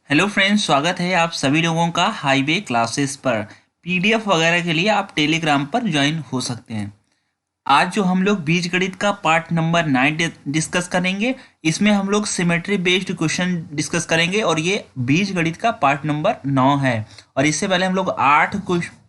Hello friends, स्वागत है आप सभी लोगों का हाईवे क्लासेस पर। पीडीएफ वगैरह के लिए आप टेलीग्राम पर ज्वाइन हो सकते हैं। आज जो हम लोग बीजगणित का पार्ट नंबर 9 डिस्कस करेंगे, इसमें हम लोग सिमेट्री बेस्ड क्वेश्चन डिस्कस करेंगे और ये बीजगणित का पार्ट नंबर 9 है। और इससे पहले हम लोग 8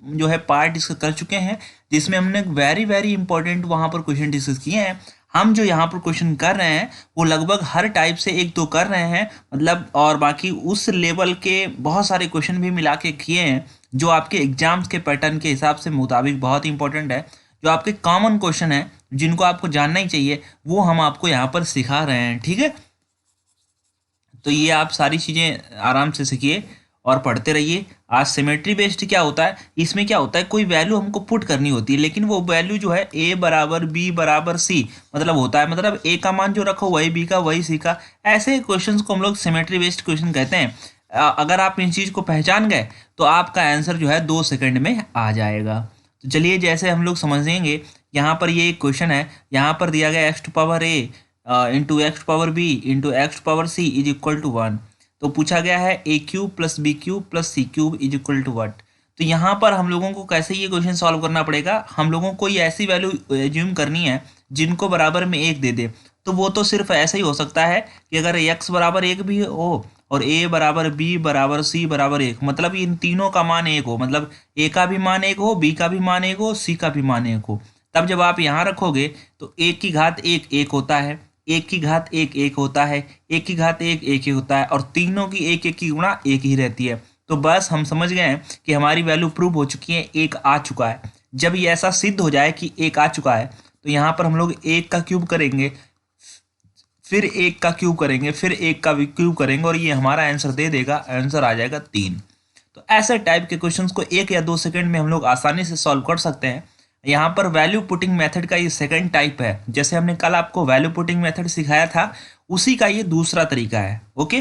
जो है पार्ट डिस्कस कर चुके हैं, जिसमें हमने वेरी वेरी इंपॉर्टेंट वहाँ पर क्वेश्चन डिस्कस किए हैं। हम जो यहाँ पर क्वेश्चन कर रहे हैं वो लगभग हर टाइप से एक दो कर रहे हैं, मतलब, और बाकी उस लेवल के बहुत सारे क्वेश्चन भी मिला के किए हैं जो आपके एग्जाम्स के पैटर्न के हिसाब से मुताबिक बहुत इंपॉर्टेंट है। जो आपके कॉमन क्वेश्चन है जिनको आपको जानना ही चाहिए, वो हम आपको यहाँ पर सिखा रहे हैं, ठीक है। तो ये आप सारी चीज़ें आराम से सीखिए और पढ़ते रहिए। आज सिमेट्री बेस्ड क्या होता है, इसमें क्या होता है, कोई वैल्यू हमको पुट करनी होती है, लेकिन वो वैल्यू जो है ए बराबर बी बराबर सी मतलब होता है, मतलब ए का मान जो रखो वही बी का वही सी का। ऐसे क्वेश्चंस को हम लोग सिमेट्री बेस्ड क्वेश्चन कहते हैं। अगर आप इन चीज़ को पहचान गए तो आपका आंसर जो है 2 सेकंड में आ जाएगा। तो चलिए, जैसे हम लोग समझेंगे, यहाँ पर ये एक क्वेश्चन है। यहाँ पर दिया गया x to power a into x power b into x power c is equal to 1। तो पूछा गया है a cube plus b cube plus c cube is equal to what. तो यहाँ पर हम लोगों को कैसे ये क्वेश्चन सॉल्व करना पड़ेगा, हम लोगों को ये ऐसी वैल्यू एज्यूम करनी है जिनको बराबर में एक दे दे। तो वो तो सिर्फ ऐसा ही हो सकता है कि अगर एक्स बराबर एक भी हो और ए बराबर बी बराबर सी बराबर एक, मतलब इन तीनों का मान एक हो, मतलब ए का भी मान एक हो, बी का भी मान एक हो, सी का भी मान एक हो। तब जब आप यहाँ रखोगे तो एक की घात एक एक होता है, एक की घात एक एक होता है, एक की घात एक एक ही होता है, और तीनों की एक एक की गुणा एक ही रहती है। तो बस हम समझ गए हैं कि हमारी वैल्यू प्रूव हो चुकी है, एक आ चुका है। जब ये ऐसा सिद्ध हो जाए कि एक आ चुका है, तो यहाँ पर हम लोग एक का क्यूब करेंगे, फिर एक का क्यूब करेंगे, फिर एक का भी क्यूब करेंगे, और ये हमारा आंसर दे देगा। आंसर आ जाएगा 3। तो ऐसे टाइप के क्वेश्चंस को 1 या 2 सेकंड में हम लोग आसानी से सॉल्व कर सकते हैं। यहाँ पर वैल्यू पुटिंग मेथड का ये सेकंड टाइप है। जैसे हमने कल आपको वैल्यू पुटिंग मेथड सिखाया था, उसी का ये दूसरा तरीका है। ओके,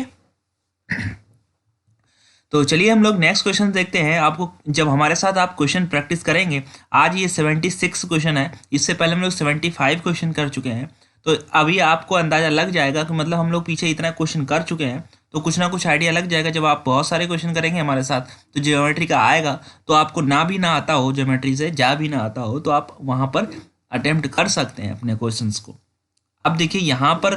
तो चलिए हम लोग नेक्स्ट क्वेश्चन देखते हैं। आपको जब हमारे साथ आप क्वेश्चन प्रैक्टिस करेंगे, आज ये 76 क्वेश्चन है, इससे पहले हम लोग 75 क्वेश्चन कर चुके हैं। तो अभी आपको अंदाजा लग जाएगा कि मतलब हम लोग पीछे इतना क्वेश्चन कर चुके हैं, तो कुछ ना कुछ आइडिया लग जाएगा। जब आप बहुत सारे क्वेश्चन करेंगे हमारे साथ, तो ज्योमेट्री का आएगा, तो आपको ना भी ना आता हो, ज्योमेट्री से जा भी ना आता हो, तो आप वहाँ पर अटेम्प्ट कर सकते हैं अपने क्वेश्चन को। अब देखिए यहाँ पर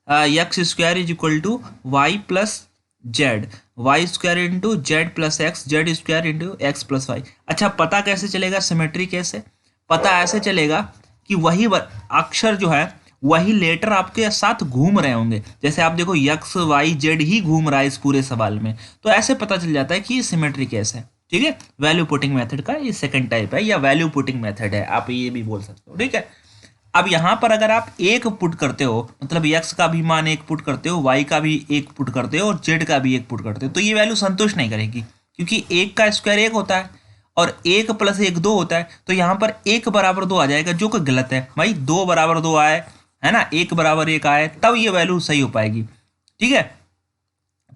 X square is equal to Y plus Z, Y square into Z plus X, Z square into X plus Y. अच्छा, पता कैसे चलेगा सिमेट्री कैसे? पता ऐसे चलेगा कि वही अक्षर जो है, वही लेटर आपके साथ घूम रहे होंगे। जैसे आप देखो, एक्स वाई जेड ही घूम रहा है इस पूरे सवाल में, तो ऐसे पता चल जाता है कि ये सिमेट्री कैसे है। ठीक है, वैल्यू पुटिंग मेथड का ये सेकंड टाइप है, या वैल्यू पुटिंग मेथड है, आप ये भी बोल सकते हो। ठीक है, अब यहाँ पर अगर आप एक पुट करते हो, मतलब एक्स का भी मान एक पुट करते हो, वाई का भी एक पुट करते हो, और जेड का भी एक पुट करते हो, तो ये वैल्यू संतुष्ट नहीं करेगी, क्योंकि एक का स्क्वायर एक होता है और एक प्लस एक दो होता है। तो यहाँ पर एक बराबर दो आ जाएगा, जो कि गलत है भाई। दो बराबर दो आए, है ना, एक बराबर एक आए, तब ये वैल्यू सही हो पाएगी। ठीक है,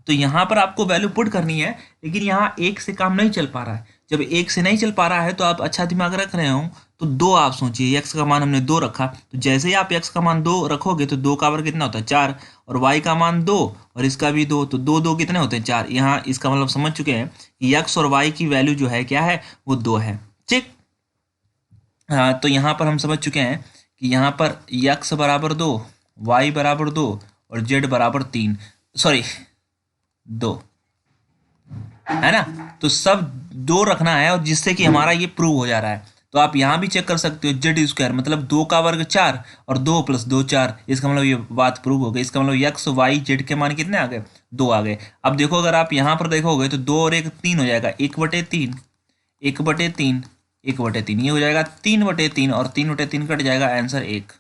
तो यहाँ पर आपको वैल्यू पुट करनी है, लेकिन यहाँ एक से काम नहीं चल पा रहा है। जब एक से नहीं चल पा रहा है, तो आप अच्छा दिमाग रख रहे हो, तो दो आप सोचिए, एक्स का मान हमने 2 रखा, तो जैसे ही आप एक्स का मान 2 रखोगे, तो 2 का वर्ग कितना होता है 4, और वाई का मान 2 और इसका भी 2, तो 2 2 कितने होते हैं 4। यहाँ इसका मतलब समझ चुके हैं कि एक्स और वाई की वैल्यू जो है क्या है, वो 2 है। ठीक, हाँ, तो यहाँ पर हम समझ चुके हैं कि यहाँ पर एक्स बराबर 2, वाई बराबर 2 और जेड बराबर 3, सॉरी 2, है ना। तो सब 2 रखना है, और जिससे कि हमारा ये प्रूव हो जा रहा है। तो आप यहाँ भी चेक कर सकते हो, जेड स्क्वायर मतलब 2 का वर्ग 4 और 2 प्लस 2 4, इसका मतलब ये बात प्रूव हो गई। इसका मतलब एक्स वाई जेड के मान कितने आ गए, 2 आ गए। अब देखो, अगर आप यहाँ पर देखोगे तो 2 और 1 3 हो जाएगा, 1/3, 1/3, 1/3, ये हो जाएगा 3/3, और 3/3 कट जाएगा, आंसर 1।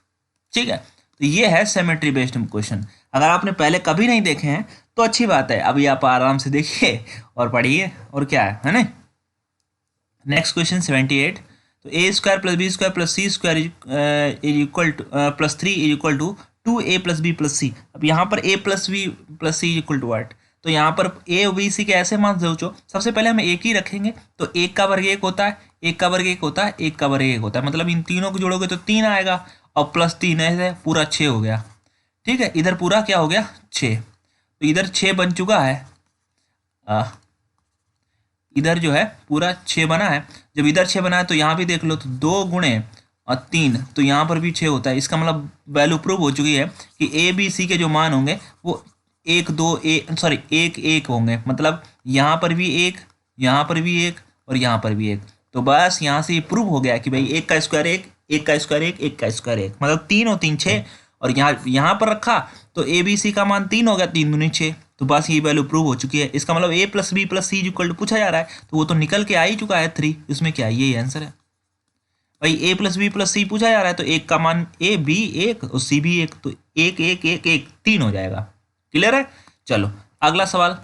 ठीक है, तो ये है सिमेट्री बेस्ड क्वेश्चन। अगर आपने पहले कभी नहीं देखे हैं तो अच्छी बात है, अभी आप आराम से देखिए और पढ़िए, और क्या है ना। Next question 78। तो a square plus b square plus c square is equal to plus 3 is equal to 2a plus b plus c. अब यहाँ पर a plus b plus c is equal to what? तो यहाँ पर ए और B C के ऐसे मान सोचो, सबसे पहले हम एक ही रखेंगे, तो एक का वर्ग एक होता है, एक का वर्ग एक होता है, एक का वर्ग एक होता है, मतलब इन तीनों को जोड़ोगे तो 3 आएगा, और प्लस 3 ऐसे पूरा 6 हो गया। ठीक है, इधर पूरा क्या हो गया 6, तो इधर 6 बन चुका है। इधर जो है पूरा 6 बना है। जब इधर 6 बना है तो यहाँ भी देख लो, तो 2 गुणे और 3, तो यहाँ पर भी 6 होता है। इसका मतलब वैल्यू प्रूव हो चुकी है कि ए बी सी के जो मान होंगे वो 1 2 1 1 होंगे। मतलब यहाँ पर भी 1, यहाँ पर भी 1 और यहाँ पर भी 1। तो बस यहाँ से प्रूव हो गया कि भाई 1 का स्क्वायर 1, 1 का स्क्वायर 1, 1 का स्क्वायर 1, मतलब 3 और 3 6। और यहाँ पर रखा तो ए बी सी का मान 3 हो गया, 3 दूनी 6। तो बस ये वैल्यू प्रूव हो चुकी है। इसका मतलब a plus b plus c equal to पूछा जा रहा है, तो वो तो निकल के आ ही चुका है 3। इसमें क्या है, यही आंसर है भाई। ए प्लस बी प्लस सी पूछा जा रहा है तो एक का मान ए बी 1 और सी भी 1, तो 1 1 1 1 3 हो जाएगा। क्लियर है? चलो अगला सवाल।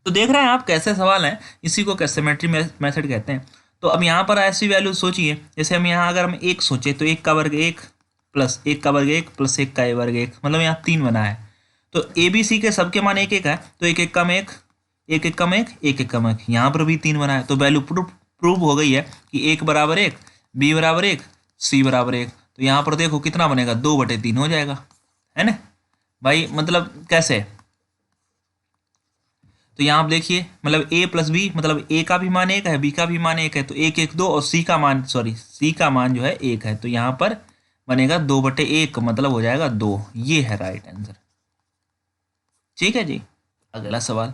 तो देख रहे हैं आप कैसे सवाल हैं, इसी को सिमेट्री मेथड कहते हैं। तो अब यहाँ पर ऐसी वैल्यू सोचिए, जैसे हम यहाँ अगर हम 1 सोचे तो 1 का वर्ग 1 प्लस 1 का वर्ग 1 प्लस 1 का वर्ग 1, मतलब यहाँ 3 बना है। तो ए बी सी के सबके मान 1 1 है, तो 1 1 कम 1, 1 1 कम 1, 1 1 कम 1, यहाँ पर भी 3 बना है। तो वैल्यू प्रूव हो गई है कि 1 बराबर 1, बी बराबर 1, सी बराबर 1। तो यहाँ पर देखो कितना बनेगा, 2/3 हो जाएगा, है ना भाई। मतलब कैसे, तो यहाँ आप देखिए, मतलब a प्लस बी, मतलब a का भी मान 1 है, b का भी मान 1 है, तो 1 1 2 और c का मान जो है 1 है। तो यहाँ पर बनेगा 2/1, मतलब हो जाएगा 2। ये है राइट आंसर। ठीक है जी। अगला सवाल।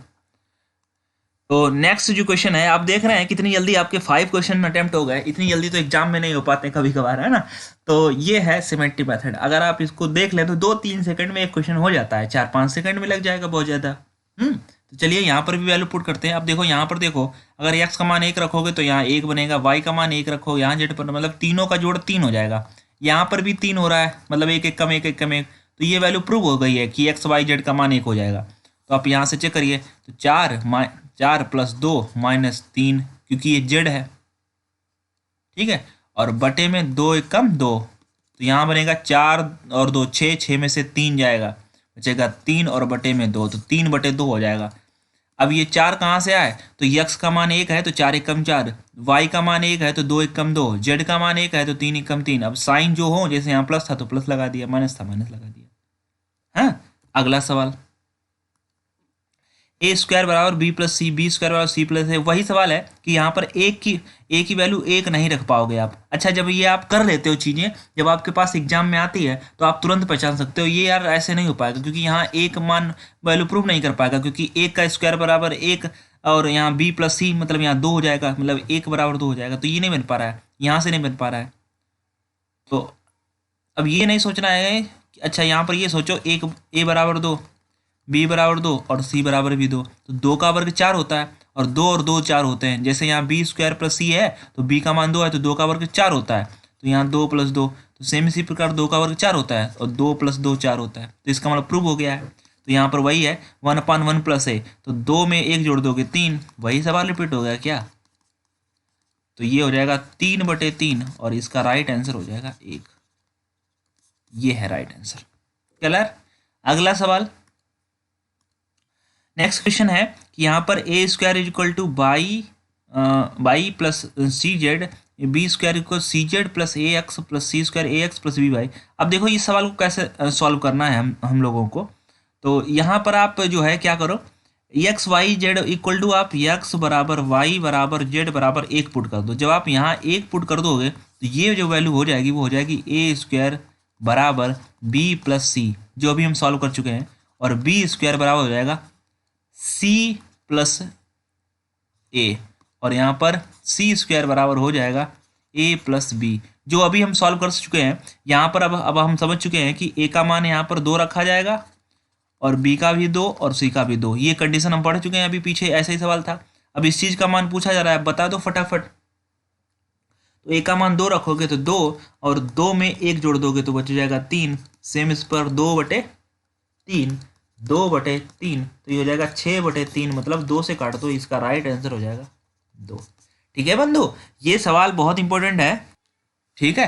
तो नेक्स्ट जो क्वेश्चन है, आप देख रहे हैं कितनी जल्दी आपके 5 क्वेश्चन अटेम्प्ट हो गए। इतनी जल्दी तो एग्जाम में नहीं हो पाते कभी कभार, है ना। तो ये है सिमेट्री मेथड। अगर आप इसको देख लें तो 2-3 सेकंड में एक क्वेश्चन हो जाता है, 4-5 सेकंड में लग जाएगा बहुत ज़्यादा। तो चलिए यहाँ पर भी वैल्यू पुट करते हैं। अब देखो यहाँ पर देखो, अगर x का मान 1 रखोगे तो यहाँ 1 बनेगा, y का मान 1 रखो यहाँ z पर, मतलब तीनों का जोड़ 3 हो जाएगा। यहाँ पर भी 3 हो रहा है, मतलब 1 1 कम 1 1 कम 1। तो ये वैल्यू प्रूव हो गई है कि x y z का मान 1 हो जाएगा। तो आप यहाँ से चेक करिए, तो 4 प्लस 2 माइनस 3, क्योंकि ये z है, ठीक है, और बटे में 2 1 कम 2, तो यहाँ बनेगा 4 और 2 6, 6 में से 3 जाएगा, बचेगा 3 और बटे में 2, तो 3/2 हो जाएगा। अब ये 4 कहाँ से आए, तो x का मान 1 है तो 4 1 कम 4, y का मान 1 है तो 2 1 कम 2, z का मान 1 है तो 3 1 कम 3। अब साइन जो हो, जैसे यहाँ प्लस था तो प्लस लगा दिया, माइनस था माइनस लगा दिया। हाँ, अगला सवाल। ए स्क्वायर बराबर बी प्लस सी, बी स्क्वायर बराबर सी प्लस ए। वही सवाल है कि यहाँ पर एक की वैल्यू 1 नहीं रख पाओगे आप। अच्छा, जब ये आप कर लेते हो चीज़ें, जब आपके पास एग्जाम में आती है तो आप तुरंत पहचान सकते हो ये यार ऐसे नहीं हो पाएगा, क्योंकि यहाँ एक मान वैल्यू प्रूव नहीं कर पाएगा, क्योंकि 1 का स्क्वायर बराबर 1 और यहाँ बी प्लस सी, मतलब यहाँ 2 हो जाएगा, मतलब 1 बराबर 2 हो जाएगा। तो ये नहीं बन पा रहा है, यहाँ से नहीं बन पा रहा है। तो अब ये नहीं सोचना है कि अच्छा यहाँ पर ये सोचो, एक ए बराबर 2, बी बराबर 2 और सी बराबर भी 2, तो 2 का वर्ग 4 होता है, और 2 और 2 4 होते हैं। जैसे यहाँ बी स्क्वायर प्लस सी है तो बी का मान 2 है तो 2 का वर्ग 4 होता है, तो यहाँ 2 प्लस 2, तो सेम इसी प्रकार 2 का वर्ग 4 होता है और 2 प्लस 2 4 होता है। तो इसका मतलब प्रूव हो गया है। तो यहाँ पर वही है 1/1 प्लस है, तो 2 में 1 जोड़ दोगे 3, वही सवाल रिपीट हो गया क्या। तो ये हो जाएगा 3/3 और इसका राइट आंसर हो जाएगा 1। ये है राइट आंसर। क्लियर? अगला सवाल। नेक्स्ट क्वेश्चन है कि यहाँ पर a square is equal to by plus c z, b square equal c z plus a x plus c square a x plus b y. अब देखो इस सवाल को कैसे सॉल्व करना है हम लोगों को। तो यहाँ पर आप जो है क्या करो, X Y Z equal to आप एक्स बराबर वाई बराबर जेड बराबर 1 पुट कर दो। जब आप यहाँ 1 पुट कर दोगे तो ये जो वैल्यू हो जाएगी वो हो जाएगी ए स्क्वायर बराबर बी प्लस सी, जो अभी हम सॉल्व कर चुके हैं, और बी स्क्वायर बराबर हो जाएगा सी प्लस ए, और यहाँ पर सी स्क्वायर बराबर हो जाएगा ए प्लस बी, जो अभी हम सॉल्व कर चुके हैं। यहाँ पर अब हम समझ चुके हैं कि ए का मान यहाँ पर 2 रखा जाएगा और बी का भी 2 और सी का भी 2। ये कंडीशन हम पढ़ चुके हैं अभी पीछे, ऐसे ही सवाल था। अब इस चीज़ का मान पूछा जा रहा है, बता दो फटाफट। तो ए का मान 2 रखोगे तो 2, और 2 में 1 जोड़ दोगे तो बच जाएगा 3। सेम इस पर 2/3, 2/3, तो ये हो जाएगा 6/3, मतलब 2 से काट दो, इसका राइट आंसर हो जाएगा 2। ठीक है बंधु, ये सवाल बहुत इंपॉर्टेंट है। ठीक है,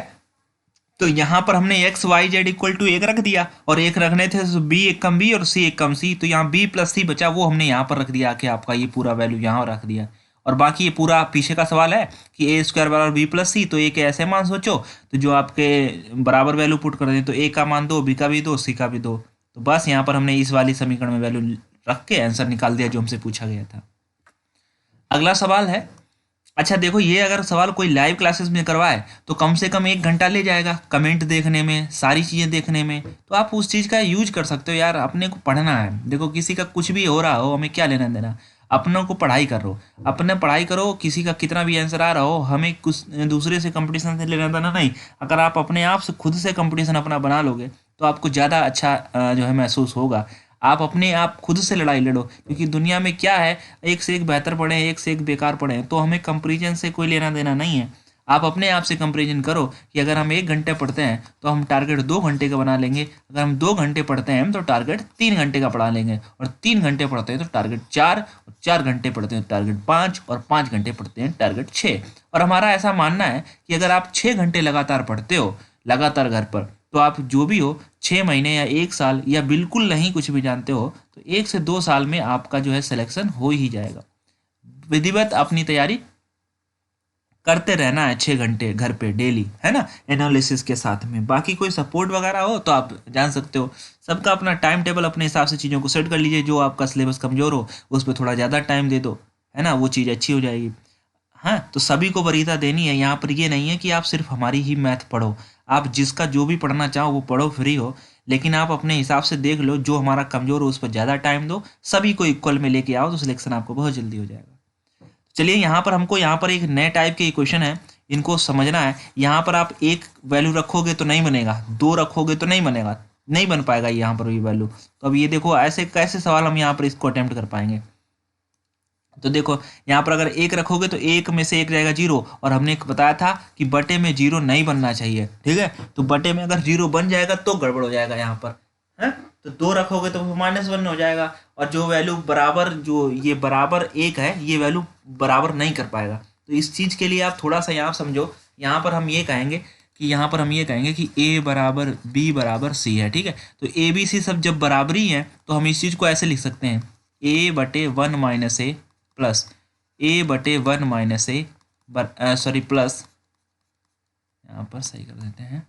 तो यहाँ पर हमने X Y Z equal to 1 रख दिया, और 1 रखने थे तो बी 1 कम बी और सी 1 कम सी, तो यहाँ बी प्लस सी बचा, वो हमने यहाँ पर रख दिया कि आपका ये पूरा वैल्यू यहाँ रख दिया। और बाकी ये पूरा पीछे का सवाल है कि ए स्क्वायर बराबर बी प्लस सी, तो ए के ऐसे मान सोचो तो जो आपके बराबर वैल्यू पुट कर दें, तो ए का मान 2, बी का भी 2, सी का भी 2। तो बस यहाँ पर हमने इस वाली समीकरण में वैल्यू रख के आंसर निकाल दिया जो हमसे पूछा गया था। अगला सवाल है, अच्छा देखो, ये अगर सवाल कोई लाइव क्लासेस में करवाए तो कम से कम 1 घंटा ले जाएगा कमेंट देखने में, सारी चीज़ें देखने में। तो आप उस चीज़ का यूज कर सकते हो यार, अपने को पढ़ना है। देखो किसी का कुछ भी हो रहा हो, हमें क्या लेना देना, अपनों को पढ़ाई करो, अपने पढ़ाई करो, किसी का कितना भी आंसर आ रहा हो, हमें कुछ दूसरे से कंपटीशन से लेना देना नहीं। अगर आप अपने आप से खुद से कंपटीशन अपना बना लोगे तो आपको ज़्यादा अच्छा जो है महसूस होगा। आप अपने आप खुद से लड़ाई लड़ो, क्योंकि दुनिया में क्या है, एक से एक बेहतर पढ़े हैं, एक से एक बेकार पढ़े हैं, तो हमें कंपैरिजन से कोई लेना देना नहीं है। आप अपने आप से कंपैरिजन करो कि अगर हम 1 घंटे पढ़ते हैं तो हम टारगेट 2 घंटे का बना लेंगे, अगर हम 2 घंटे पढ़ते हैं तो टारगेट 3 घंटे का पढ़ा लेंगे, और 3 घंटे पढ़ते हैं तो टारगेट 4, और 4 घंटे पढ़ते हैं टारगेट 5, और 5 घंटे पढ़ते हैं टारगेट 6। और हमारा ऐसा मानना है कि अगर आप 6 घंटे लगातार पढ़ते हो, लगातार घर पर, तो आप जो भी हो 6 महीने या 1 साल या बिल्कुल नहीं कुछ भी जानते हो तो 1 से 2 साल में आपका जो है सिलेक्शन हो ही जाएगा। विधिवत अपनी तैयारी करते रहना है 6 घंटे घर पे डेली, है ना, एनालिसिस के साथ में। बाकी कोई सपोर्ट वगैरह हो तो आप जान सकते हो, सबका अपना टाइम टेबल अपने हिसाब से चीज़ों को सेट कर लीजिए। जो आपका सिलेबस कमज़ोर हो उस पर थोड़ा ज़्यादा टाइम दे दो, है ना, वो चीज़ अच्छी हो जाएगी। हाँ, तो सभी को वरीयता देनी है, यहाँ पर ये नहीं है कि आप सिर्फ हमारी ही मैथ पढ़ो, आप जिसका जो भी पढ़ना चाहो वो पढ़ो, फ्री हो। लेकिन आप अपने हिसाब से देख लो, जो हमारा कमज़ोर हो उस पर ज़्यादा टाइम दो, सभी को इक्वल में लेके आओ, तो सिलेक्शन आपको बहुत जल्दी हो जाएगा। चलिए यहाँ पर हमको यहाँ पर एक नए टाइप के इक्वेशन है, इनको समझना है। यहाँ पर आप एक वैल्यू रखोगे तो नहीं बनेगा, 2 रखोगे तो नहीं बनेगा, नहीं बन पाएगा यहाँ पर ये वैल्यू। तो अब ये देखो ऐसे कैसे सवाल हम यहाँ पर इसको अटेम्प्ट कर पाएंगे। तो देखो यहाँ पर अगर 1 रखोगे तो 1 में से 1 जाएगा 0, और हमने एक बताया था कि बटे में 0 नहीं बनना चाहिए, ठीक है। तो बटे में अगर 0 बन जाएगा तो गड़बड़ हो जाएगा यहाँ पर, है। तो 2 रखोगे तो -1 हो जाएगा, और जो वैल्यू बराबर, जो ये बराबर 1 है, ये वैल्यू बराबर नहीं कर पाएगा। तो इस चीज़ के लिए आप थोड़ा सा यहाँ समझो, यहाँ पर हम ये कहेंगे कि a बराबर b बराबर c है, ठीक है। तो a b c सब जब बराबरी है तो हम इस चीज़ को ऐसे लिख सकते हैं, a/1 - a plus a/1 - a sorry plus, यहाँ पर सही कर देते हैं,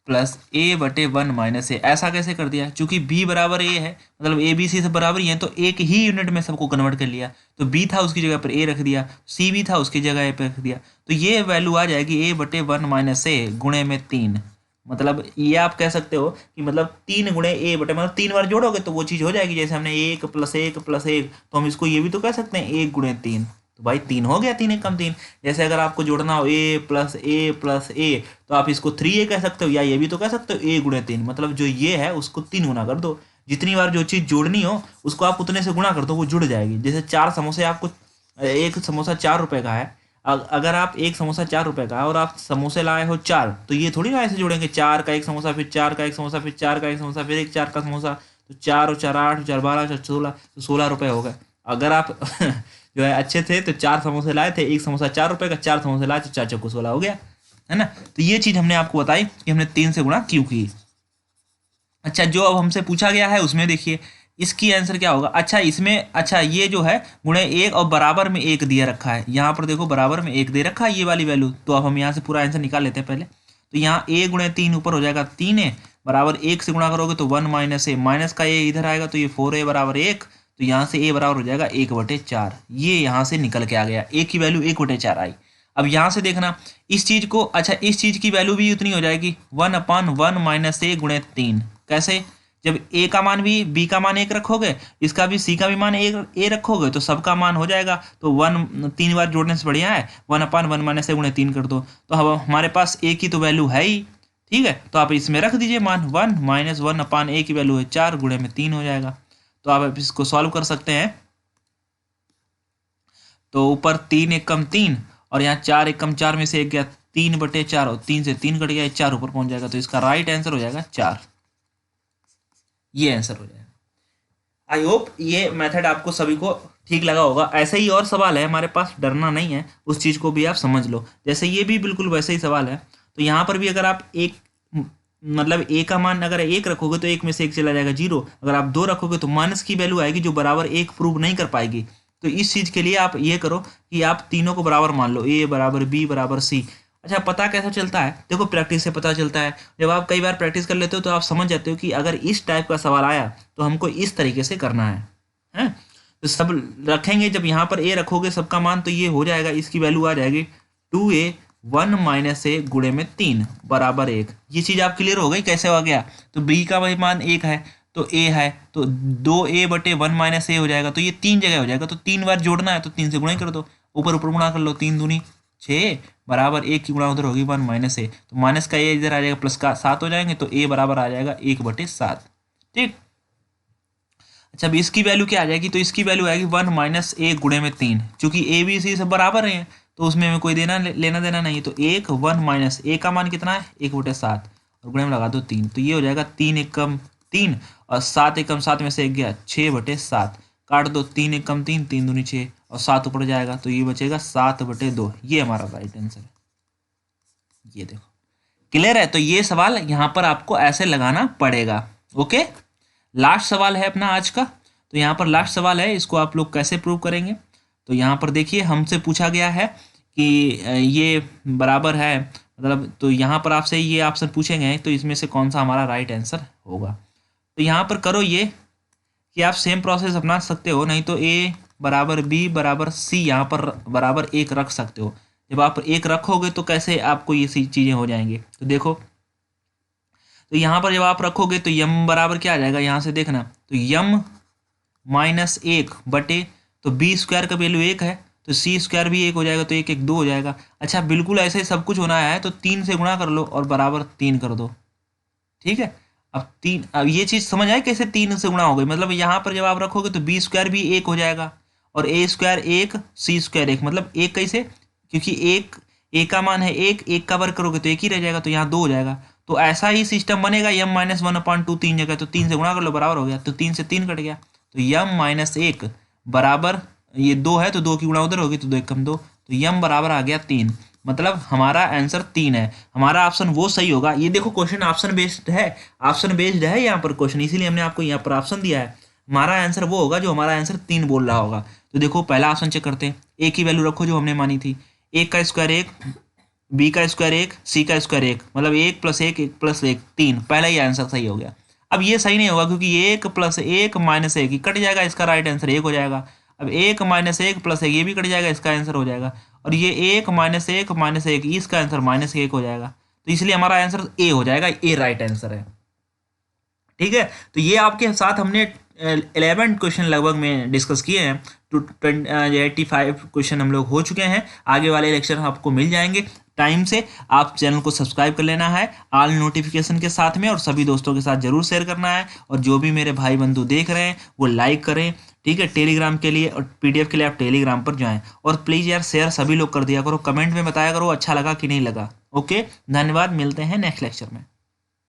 प्लस a/1 - a। ऐसा कैसे कर दिया, क्योंकि b बराबर a है, मतलब a b c से बराबर ही है, तो एक ही यूनिट में सबको कन्वर्ट कर लिया। तो b था उसकी जगह पर a रख दिया, c भी था उसकी जगह a पे रख दिया। तो ये वैल्यू आ जाएगी a/1 - a गुणे में 3। मतलब ये आप कह सकते हो कि मतलब 3 गुणे a बटे, मतलब 3 बार जोड़ोगे तो वो चीज़ हो जाएगी। जैसे हमने 1 + 1 + 1, तो हम इसको ये भी तो कह सकते हैं 1 गुणे 3। तो भाई 3 हो गया, 3 × 3। जैसे अगर आपको जोड़ना हो a + a + a, तो आप इसको 3a कह सकते हो, या ये भी तो कह सकते हो a गुणे 3। मतलब जो ये है उसको 3 गुना कर दो, जितनी बार जो चीज़ जोड़नी हो उसको आप उतने से गुणा कर दो, वो जुड़ जाएगी। जैसे 4 समोसे, आपको एक समोसा 4 रुपये का है, अगर आप एक समोसा 4 रुपये का है और आप समोसे लाए हो 4, तो ये थोड़ी ना ऐसे जोड़ेंगे, 4 का एक समोसा, फिर 4 का एक समोसा, फिर 4 का एक समोसा, फिर एक 4 का समोसा, तो 4 और 4 8, 4 12, 4 16, तो 16 रुपये हो गए। अगर आप जो है अच्छे थे तो 4 समोसे लाए थे, एक समोसा 4 रुपये का, 4 समोसे लाए तो 4 चक्कू 16 हो गया, है ना। तो ये चीज़ हमने आपको बताई कि हमने 3 से गुणा क्यों की। अच्छा, जो अब हमसे पूछा गया है उसमें देखिए इसकी आंसर क्या होगा। अच्छा इसमें, अच्छा ये जो है गुणे 1 और बराबर में 1 दिया रखा है, यहाँ पर देखो बराबर में 1 दे रखा है, ये वाली वैल्यू। तो अब हम यहाँ से पूरा आंसर निकाल लेते हैं पहले। तो यहाँ a गुणे 3 ऊपर हो जाएगा 3a बराबर 1 से गुणा करोगे तो 1 - a, माइनस का a इधर आएगा तो ये 4a बराबर 1। तो यहाँ से a बराबर हो जाएगा 1/4। ये यहाँ से निकल के आ गया, a की वैल्यू 1/4 आई। अब यहाँ से देखना इस चीज़ को, अच्छा इस चीज़ की वैल्यू भी उतनी हो जाएगी 1/1 - a गुणे 3। कैसे, जब a का मान भी, b का मान 1 रखोगे, इसका भी c का भी मान a रखोगे, तो सबका मान हो जाएगा। तो 1 3 बार जोड़ने से बढ़िया है 1/1 - a गुणे 3 कर दो। तो अब हमारे पास a की तो वैल्यू है ही, ठीक है। तो आप इसमें रख दीजिए मान 1 - 1/a की वैल्यू है 4 गुणे में 3 हो जाएगा। तो आप इसको सॉल्व कर सकते हैं। तो ऊपर 3 × 1 = 3, और यहाँ 4 × 1 = 4 में से 1 गया, 3/4, और 3 से 3 कट गया, 4 ऊपर पहुंच जाएगा। तो इसका राइट आंसर हो जाएगा 4। ये आंसर हो जाएगा। आई होप ये मेथड आपको सभी को ठीक लगा होगा। ऐसे ही और सवाल है हमारे पास, डरना नहीं है, उस चीज़ को भी आप समझ लो। जैसे ये भी बिल्कुल वैसे ही सवाल है। तो यहाँ पर भी अगर आप एक, मतलब a का मान अगर 1 रखोगे तो 1 में से 1 चला जाएगा 0। अगर आप 2 रखोगे तो माइनस की वैल्यू आएगी जो बराबर 1 प्रूव नहीं कर पाएगी। तो इस चीज़ के लिए आप ये करो कि आप तीनों को बराबर मान लो, a बराबर b बराबर c, अच्छा, पता कैसा चलता है? देखो प्रैक्टिस से पता चलता है। जब आप कई बार प्रैक्टिस कर लेते हो तो आप समझ जाते हो कि अगर इस टाइप का सवाल आया तो हमको इस तरीके से करना है। तो सब रखेंगे, जब यहाँ पर ए रखोगे सबका मान तो ये हो जाएगा, इसकी वैल्यू आ जाएगी 2a 1 - a गुणे में 3 बराबर 1। ये चीज़ आप क्लियर हो गई कैसे हो गया? तो b का वही मान 1 है तो a है तो 2a बटे 1 - a हो जाएगा, तो ये 3 जगह हो जाएगा, तो 3 बार जोड़ना है तो 3 से गुणा कर दो, ऊपर ऊपर गुणा कर लो, 3 दूनी 6 बराबर 1 की गुणा उधर होगी 1 - a, तो माइनस का a इधर आ जाएगा, प्लस का 7 हो जाएंगे, तो a बराबर आ जाएगा 1/7। ठीक। अच्छा, अब इसकी वैल्यू क्या आ जाएगी? तो इसकी वैल्यू आएगी 1 - a गुणे में 3, चूंकि a b c सब बराबर हैं तो उसमें हमें कोई लेना देना नहीं है, तो 1 - a का मान कितना है 1/7 और गुणे में लगा दो 3, तो ये हो जाएगा 3 एकम 3 और 7 एकम 7 में से 1 गया 6/7, काट दो 3 एकम 3 3 दूनी 6 और 7 ऊपर जाएगा तो ये बचेगा 7/2। ये हमारा राइट आंसर है। ये देखो क्लियर है? तो ये सवाल यहाँ पर आपको ऐसे लगाना पड़ेगा। ओके, लास्ट सवाल है अपना आज का। तो यहाँ पर लास्ट सवाल है, इसको आप लोग कैसे प्रूव करेंगे? तो यहाँ पर देखिए हमसे पूछा गया है कि ये बराबर है, मतलब तो यहाँ पर आपसे ये ऑप्शन पूछेंगे तो इसमें से कौन सा हमारा राइट आंसर होगा। तो यहाँ पर करो ये कि आप सेम प्रोसेस अपना सकते हो, नहीं तो a बराबर b बराबर c यहाँ पर बराबर 1 रख सकते हो। जब आप 1 रखोगे तो कैसे आपको ये चीज़ें हो जाएंगी? तो देखो, तो यहाँ पर जब आप रखोगे तो यम बराबर क्या आ जाएगा, यहाँ से देखना, तो यम -1 बटे, तो b स्क्वायर का वैल्यू 1 है तो c स्क्वायर भी 1 हो जाएगा, तो 1 1 2 हो जाएगा। अच्छा, बिल्कुल ऐसे ही सब कुछ होना है तो 3 से गुणा कर लो और बराबर 3 कर दो। ठीक है, अब ये चीज़ समझ आए कैसे 3 से गुणा हो गई? मतलब यहाँ पर जब आप रखोगे तो b स्क्वायर भी 1 हो जाएगा और a स्क्वायर 1 c स्क्वायर 1, मतलब 1 कैसे? क्योंकि एक a का मान है 1 का वर्ग करोगे तो 1 ही रह जाएगा, तो यहाँ 2 हो जाएगा। तो ऐसा ही सिस्टम बनेगा, m - 1/2 3 जगह, तो 3 से गुणा कर लो बराबर हो गया, तो 3 से 3 कट गया, तो m - 1 बराबर, ये 2 है तो 2 की गुणा उधर होगी तो 2 एकम 2, तो m बराबर आ गया 3। मतलब हमारा आंसर 3 है। हमारा ऑप्शन वो सही होगा। ये देखो क्वेश्चन ऑप्शन बेस्ड है, ऑप्शन बेस्ड है यहाँ पर क्वेश्चन, इसीलिए हमने आपको यहाँ पर ऑप्शन दिया है। हमारा आंसर वो होगा जो हमारा आंसर 3 बोल रहा होगा। तो देखो पहला ऑप्शन चेक करते हैं, a की वैल्यू रखो जो हमने मानी थी, 1 का स्क्वायर 1, b का स्क्वायर 1, c का स्क्वायर 1, मतलब 1 + 1 1 + 1 3, पहला ही आंसर सही हो गया। अब ये सही नहीं होगा क्योंकि 1 + 1 - 1 कट जाएगा, इसका राइट आंसर 1 हो जाएगा। अब 1 - 1 + 1 ये भी कट जाएगा, इसका आंसर हो जाएगा, और ये 1 - 1 - 1 इसका आंसर -1 हो जाएगा, तो इसलिए हमारा आंसर ए हो जाएगा, ए राइट आंसर है। ठीक है, तो ये आपके साथ हमने 11 क्वेश्चन लगभग में डिस्कस किए हैं, 85 क्वेश्चन हम लोग हो चुके हैं। आगे वाले लेक्चर आपको मिल जाएंगे टाइम से। आप चैनल को सब्सक्राइब कर लेना है ऑल नोटिफिकेशन के साथ में, और सभी दोस्तों के साथ जरूर शेयर करना है, और जो भी मेरे भाई बंधु देख रहे हैं वो लाइक करें। ठीक है, टेलीग्राम के लिए और PDF के लिए आप टेलीग्राम पर जाएं, और प्लीज़ यार शेयर सभी लोग कर दिया करो, कमेंट में बताया करो अच्छा लगा कि नहीं लगा। ओके, धन्यवाद, मिलते हैं नेक्स्ट लेक्चर में।